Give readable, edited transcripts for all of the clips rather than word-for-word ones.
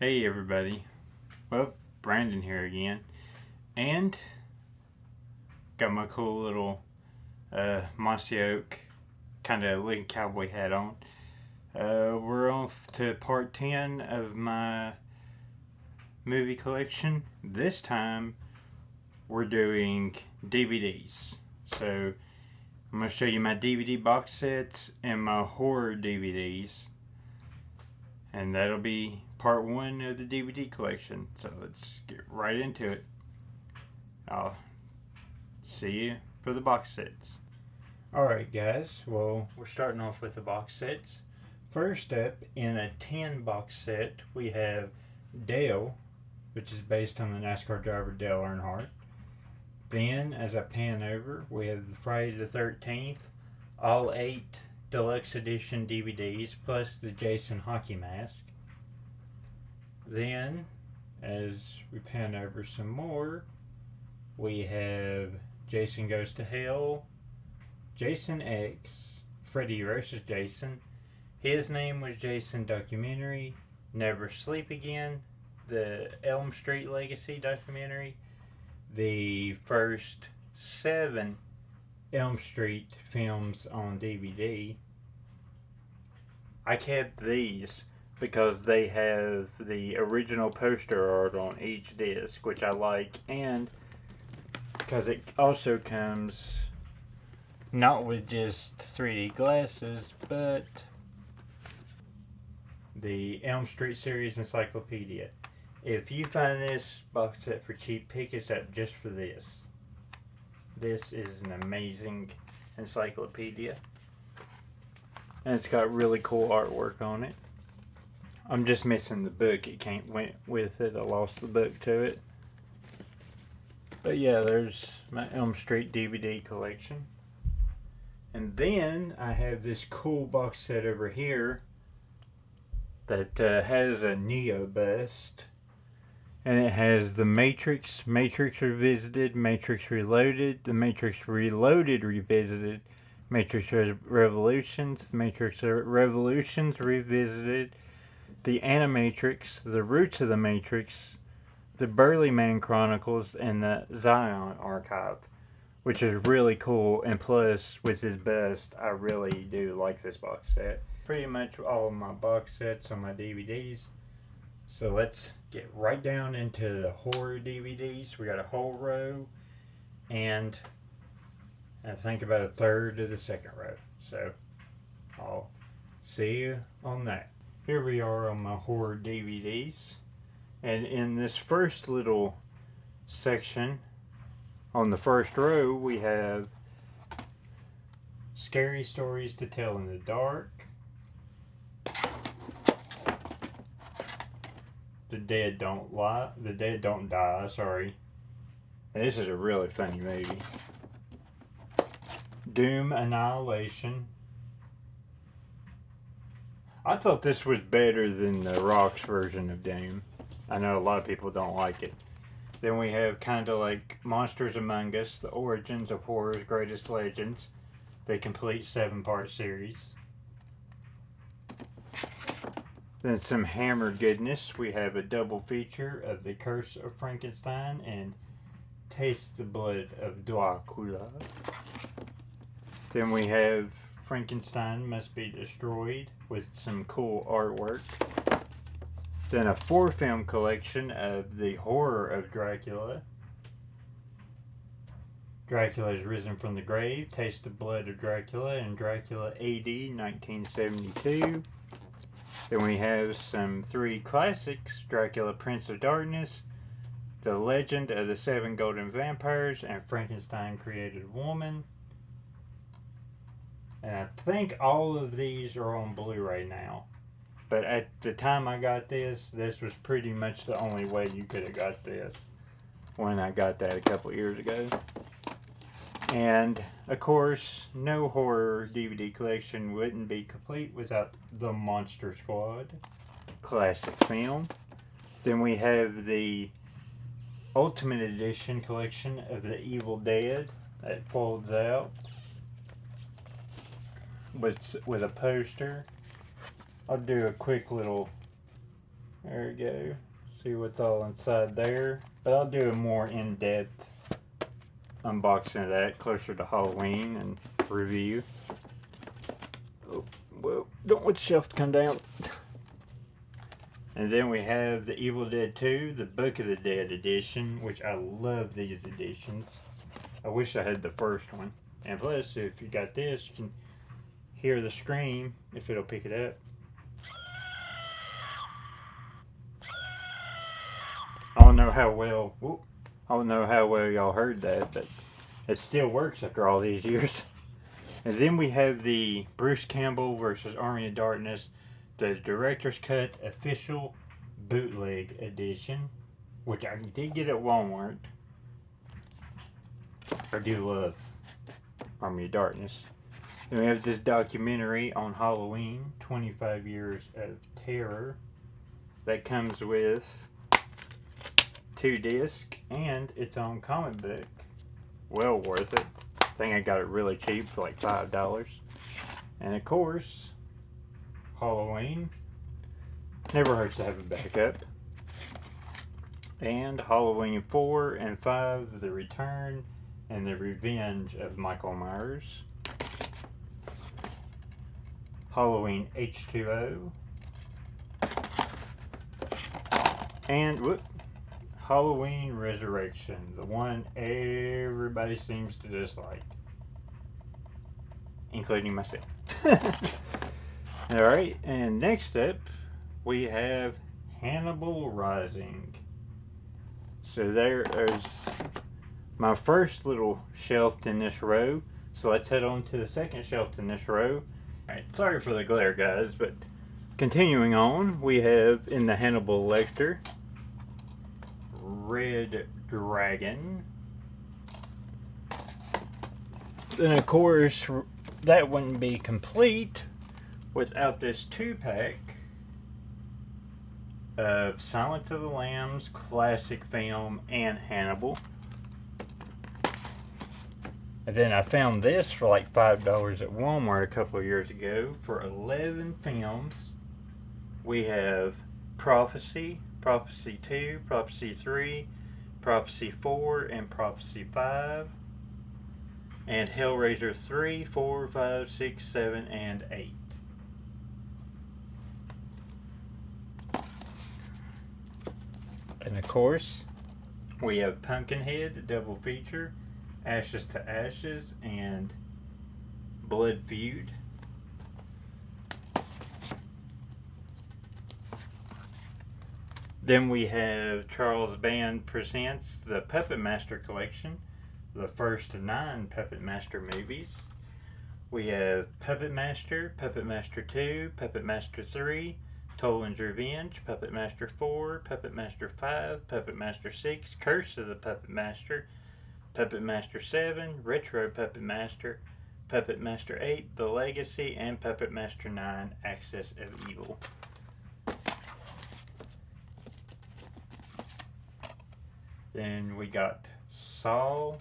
Hey everybody, well, Brandon here again, and got my cool little mossy oak kind of Lincoln cowboy hat on. We're off to part 10 of my movie collection. This time we're doing DVDs. So I'm going to show you my DVD box sets and my horror DVDs. And that'll be part 1 of the DVD collection. So let's get right into it. I'll see you for the box sets. Alright guys, well, we're starting off with the box sets. First up, in a 10 box set, we have Dale, which is based on the NASCAR driver Dale Earnhardt. Then, as I pan over, we have Friday the 13th, all 8 deluxe edition DVDs plus the Jason hockey mask. Then, as we pan over some more, we have Jason Goes to Hell, Jason X, Freddy vs. Jason, His Name Was Jason documentary, Never Sleep Again, the Elm Street Legacy documentary, the first 7 Elm Street films on DVD. I kept these because they have the original poster art on each disc, which I like, and because it also comes not with just 3D glasses, but the Elm Street series encyclopedia. If you find this box set for cheap, pick it up just for this. This is an amazing encyclopedia. And it's got really cool artwork on it. I'm just missing the book. It came with it. I lost the book to it. But yeah, there's my Elm Street DVD collection. And then I have this cool box set over here that has a Neo bust. And it has the Matrix, Matrix Revisited, Matrix Reloaded, the Matrix Reloaded Revisited, Matrix Revolutions, Matrix Revolutions Revisited, the Animatrix, the Roots of the Matrix, the Burly Man Chronicles, and the Zion Archive, which is really cool. And plus, with this bust, I really do like this box set. Pretty much all of my box sets on my DVDs. So let's get right down into the horror DVDs. We got a whole row, and I think about a third of the second row. So I'll see you on that. Here we are on my horror DVDs. And in this first little section, on the first row, we have Scary Stories to Tell in the Dark, The Dead Don't Die, sorry. And this is a really funny movie. Doom Annihilation. I thought this was better than the Rock's version of Doom. I know a lot of people don't like it. Then we have kind of like Monsters Among Us, The Origins of Horror's Greatest Legends, the complete 7-part series. Then some Hammer goodness. We have a double feature of The Curse of Frankenstein and Taste the Blood of Dracula. Then we have Frankenstein Must Be Destroyed with some cool artwork. Then a 4-film collection of The Horror of Dracula. Dracula Has Risen from the Grave, Taste the Blood of Dracula, and Dracula AD 1972. Then we have some 3 classics, Dracula Prince of Darkness, The Legend of the 7 Golden Vampires, and Frankenstein Created Woman. And I think all of these are on Blu-ray now. But at the time I got this was pretty much the only way you could have got this when I got that a couple years ago. And, of course, no horror DVD collection wouldn't be complete without The Monster Squad, classic film. Then we have the Ultimate Edition collection of The Evil Dead that folds out with a poster. I'll do a quick little There we go. See what's all inside there. But I'll do a more in-depth unboxing of that closer to Halloween and review. Oh, well, don't want the shelf to come down. And then we have the Evil Dead 2, the Book of the Dead edition, which I love these editions. I wish I had the first one. And plus, if you got this, you can hear the scream if it'll pick it up. I don't know how well y'all heard that, but it still works after all these years. And then we have the Bruce Campbell versus Army of Darkness, the Director's Cut official bootleg edition, which I did get at Walmart. I do love Army of Darkness. Then we have this documentary on Halloween, 25 Years of Terror. That comes with 2 discs and its own comic book. Well worth it. I think I got it really cheap for like $5. And of course, Halloween. Never hurts to have a backup. And Halloween 4 and 5, The Return and the Revenge of Michael Myers. Halloween H2O. And Halloween Resurrection, the one everybody seems to dislike, including myself. Alright, and next up we have Hannibal Rising. So there is my first little shelf in this row. So let's head on to the second shelf in this row. Alright, sorry for the glare, guys, but continuing on, we have in the Hannibal Lecter, Red Dragon. Then of course that wouldn't be complete without this 2-pack of Silence of the Lambs, classic film, and Hannibal. And then I found this for like $5 at Walmart a couple of years ago for 11 films. We have Prophecy, Prophecy 2, Prophecy 3, Prophecy 4, and Prophecy 5. And Hellraiser 3, 4, 5, 6, 7, and 8. And of course, we have Pumpkinhead, a double feature, Ashes to Ashes, and Blood Feud. Then we have Charles Band Presents the Puppet Master Collection, the first 9 Puppet Master movies. We have Puppet Master, Puppet Master 2, Puppet Master 3, Toland's Revenge, Puppet Master 4, Puppet Master 5, Puppet Master 6, Curse of the Puppet Master, Puppet Master 7, Retro Puppet Master, Puppet Master 8, The Legacy, and Puppet Master 9, Axis of Evil. Then we got Saw,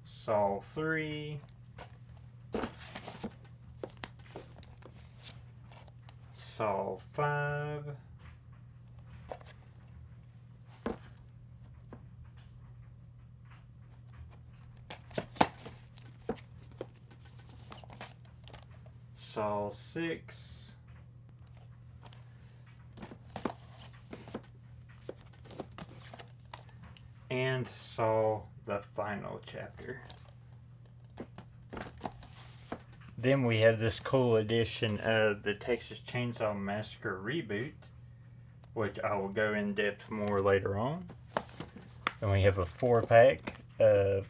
Saw 3, Saw 5, Saw 6, and Saw the Final Chapter. Then we have this cool edition of the Texas Chainsaw Massacre reboot, which I will go in depth more later on. And we have a 4-pack of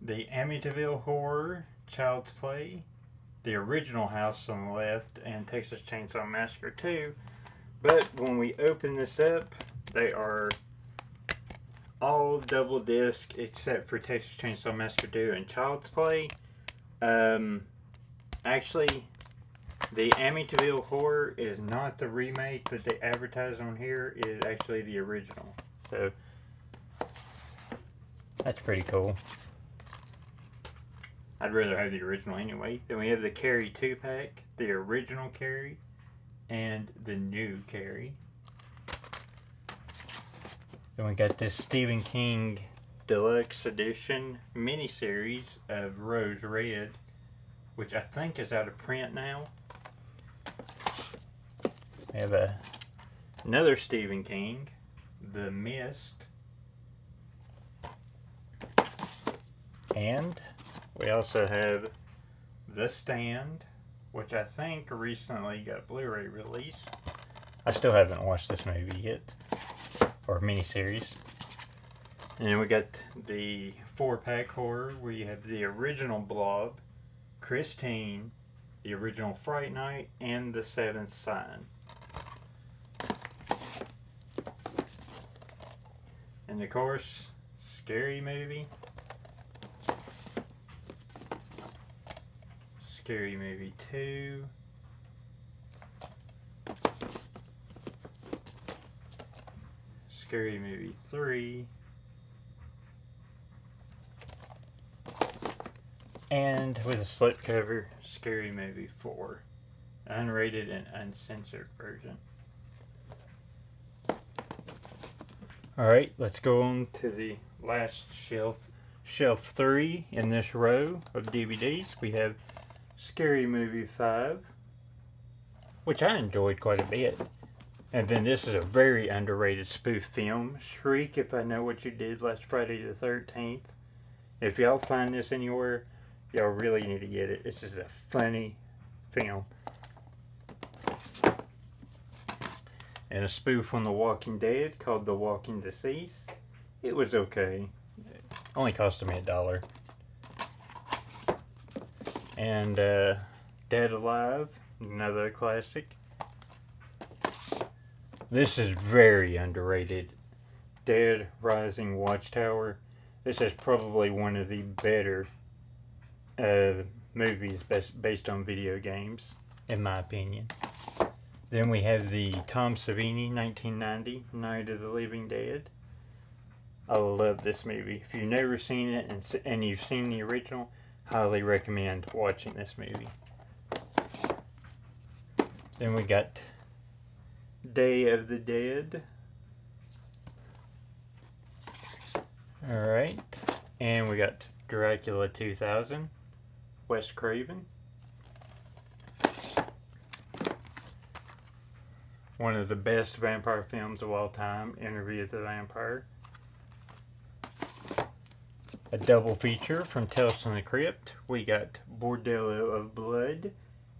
the Amityville Horror, Child's Play, the original House on the left, and Texas Chainsaw Massacre 2. But when we open this up, they are all double disc except for Texas Chainsaw Massacre 2 and Child's Play. Actually, the Amityville Horror is not the remake that they advertise on here. It is actually the original. So, that's pretty cool. I'd rather have the original anyway. Then we have the Carrie 2-pack, the original Carrie, and the new Carrie. Then we got this Stephen King Deluxe Edition miniseries of Rose Red, which I think is out of print now. We have another Stephen King, The Mist. And we also have The Stand, which I think recently got a Blu-ray release. I still haven't watched this movie yet, or miniseries. And then we got the 4-pack horror, where you have the original Blob, Christine, the original Fright Night, and The Seventh Sign. And of course, Scary Movie. Scary Movie 2. Scary Movie 3. And with a slipcover, Scary Movie 4. Unrated and uncensored version. Alright, let's go on to the last shelf 3 in this row of DVDs. We have Scary Movie 5, which I enjoyed quite a bit. And then this is a very underrated spoof film, Shriek If I Know What You Did Last Friday the 13th. If y'all find this anywhere, y'all really need to get it. This is a funny film. And a spoof on The Walking Dead called The Walking Deceased. It was okay. It only cost me $1. And Dead Alive, another classic. This is very underrated. Dead Rising Watchtower. This is probably one of the better movies based on video games, in my opinion. Then we have the Tom Savini 1990 Night of the Living Dead. I love this movie. If you've never seen it and you've seen the original, highly recommend watching this movie. Then we got Day of the Dead. Alright. And we got Dracula 2000, Wes Craven. One of the best vampire films of all time, Interview with the Vampire. A double feature from Tales from the Crypt. We got Bordello of Blood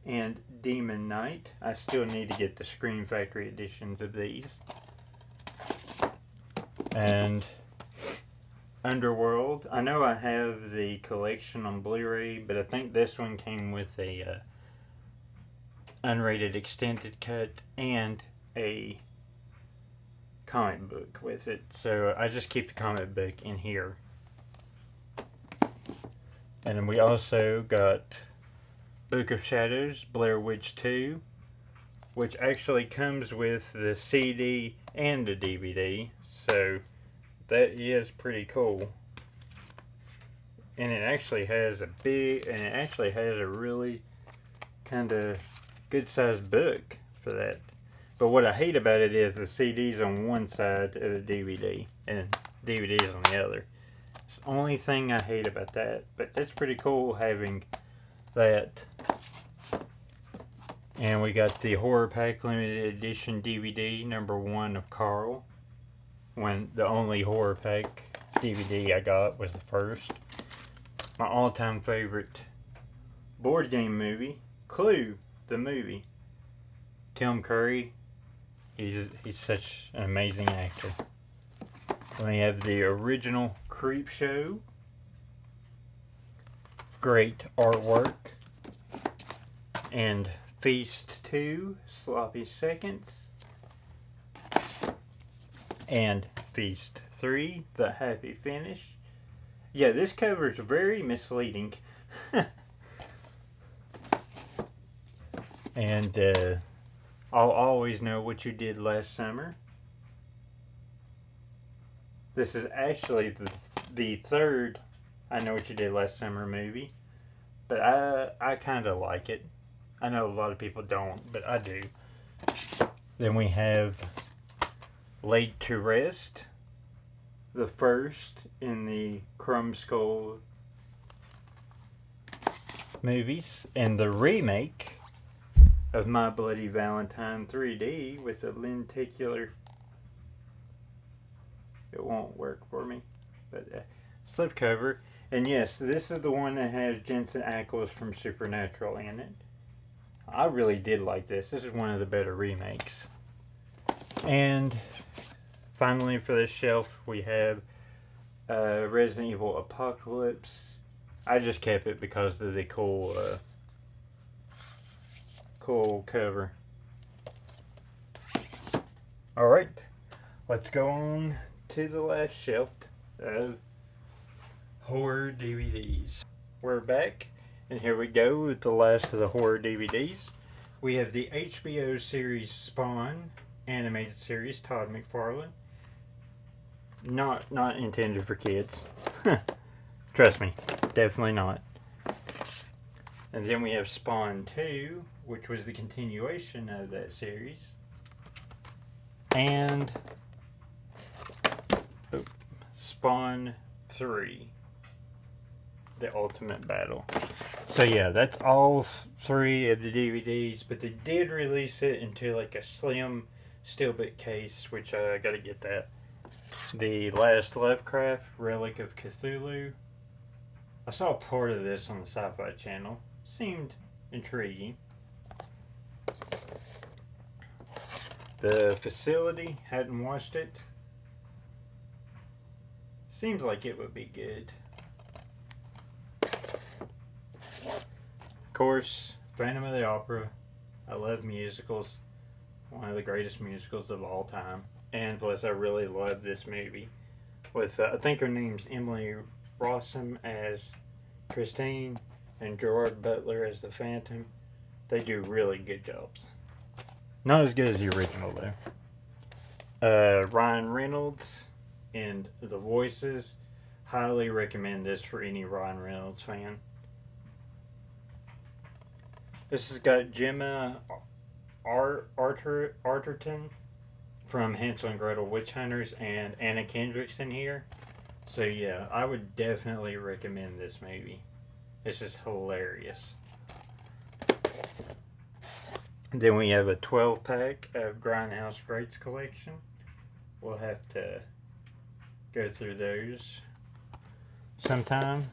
and Demon Knight. I still need to get the Scream Factory editions of these. And Underworld. I know I have the collection on Blu-ray, but I think this one came with a unrated extended cut and a comic book with it. So I just keep the comic book in here. And then we also got Book of Shadows, Blair Witch 2, which actually comes with the CD and the DVD, so that is pretty cool. And it actually has a really kind of good sized book for that. But what I hate about it is the CD's on one side of the DVD and DVD's on the other. It's the only thing I hate about that, but that's pretty cool having that. And we got the Horror Pack Limited Edition DVD #1 of Carl. When the only Horror Pack DVD I got was the first. My all-time favorite board game movie, Clue, the movie. Tim Curry, he's such an amazing actor. We have the original Creep Show. Great artwork. And Feast 2, Sloppy Seconds. And Feast 3, The Happy Finish. Yeah, this cover is very misleading. And I'll Always Know What You Did Last Summer. This is actually the third I Know What You Did Last Summer movie. but I kind of like it. I know a lot of people don't, but I do. Then we have Laid to Rest, the first in the Crumb Skull movies, and the remake of My Bloody Valentine 3D with a lenticular. It won't work for me, but slipcover. And yes, this is the one that has Jensen Ackles from Supernatural in it. I really did like this. This is one of the better remakes. And finally, for this shelf, we have Resident Evil Apocalypse. I just kept it because of the cool cover. Alright, let's go on to the last shelf of horror DVDs. We're back, and here we go with the last of the horror DVDs. We have the HBO series Spawn animated series, Todd McFarlane. Not intended for kids. Trust me, definitely not. And then we have Spawn 2, which was the continuation of that series. And Spawn 3, The Ultimate Battle. So yeah, that's all three of the DVDs, but they did release it into like a slim steelbook case, which I gotta get that. The Last Lovecraft, Relic of Cthulhu. I saw part of this on the Sci-Fi Channel. Seemed intriguing. The Facility, hadn't watched it. Seems like it would be good. Of course, Phantom of the Opera. I love musicals. One of the greatest musicals of all time. And plus, I really love this movie. With, I think her name's Emily Rossum as Christine and Gerard Butler as the Phantom. They do really good jobs. Not as good as the original, though. Ryan Reynolds and the voices. Highly recommend this for any Ryan Reynolds fan. This has got Gemma Arterton from Hansel and Gretel Witch Hunters and Anna Kendrick's in here. So yeah, I would definitely recommend this movie. This is hilarious. Then we have a 12-pack of Grindhouse Greats collection. We'll have to go through those sometime.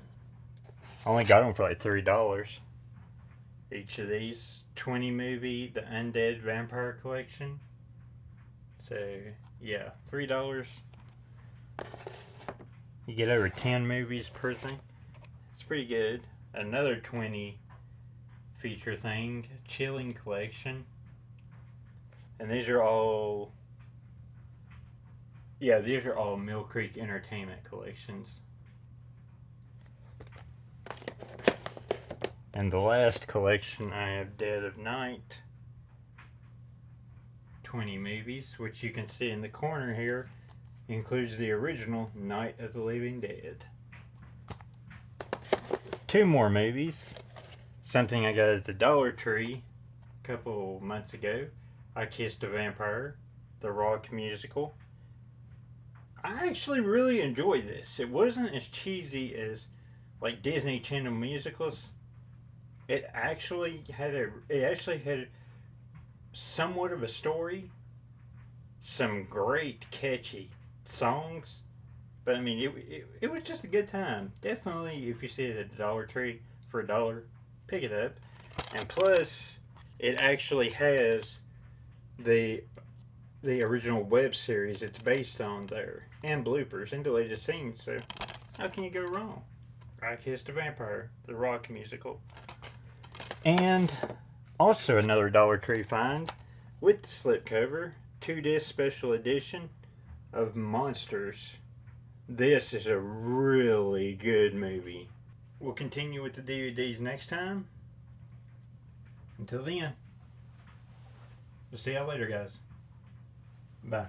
I only got them for like $3. Each of these. 20 movie, the Undead Vampire Collection. So, yeah, $3. You get over 10 movies per thing. It's pretty good. Another 20 feature thing, Chilling Collection. And these are all, yeah, these are all Mill Creek Entertainment collections. And the last collection I have Dead of Night. 20 movies, which you can see in the corner here, includes the original Night of the Living Dead. 2 more movies. Something I got at the Dollar Tree a couple months ago. I Kissed a Vampire, the Rock musical. I actually really enjoyed this. It wasn't as cheesy as like Disney Channel musicals. It actually had somewhat of a story, some great catchy songs, but I mean it was just a good time. Definitely, if you see it at the Dollar Tree for $1, pick it up. And plus, it actually has the original web series it's based on there, and bloopers and deleted scenes. So how can you go wrong? I Kissed a Vampire, the Rock musical. And also another Dollar Tree find with the slipcover, 2-disc special edition of Monsters. This is a really good movie. We'll continue with the DVDs next time. Until then, we'll see y'all later, guys. Bye.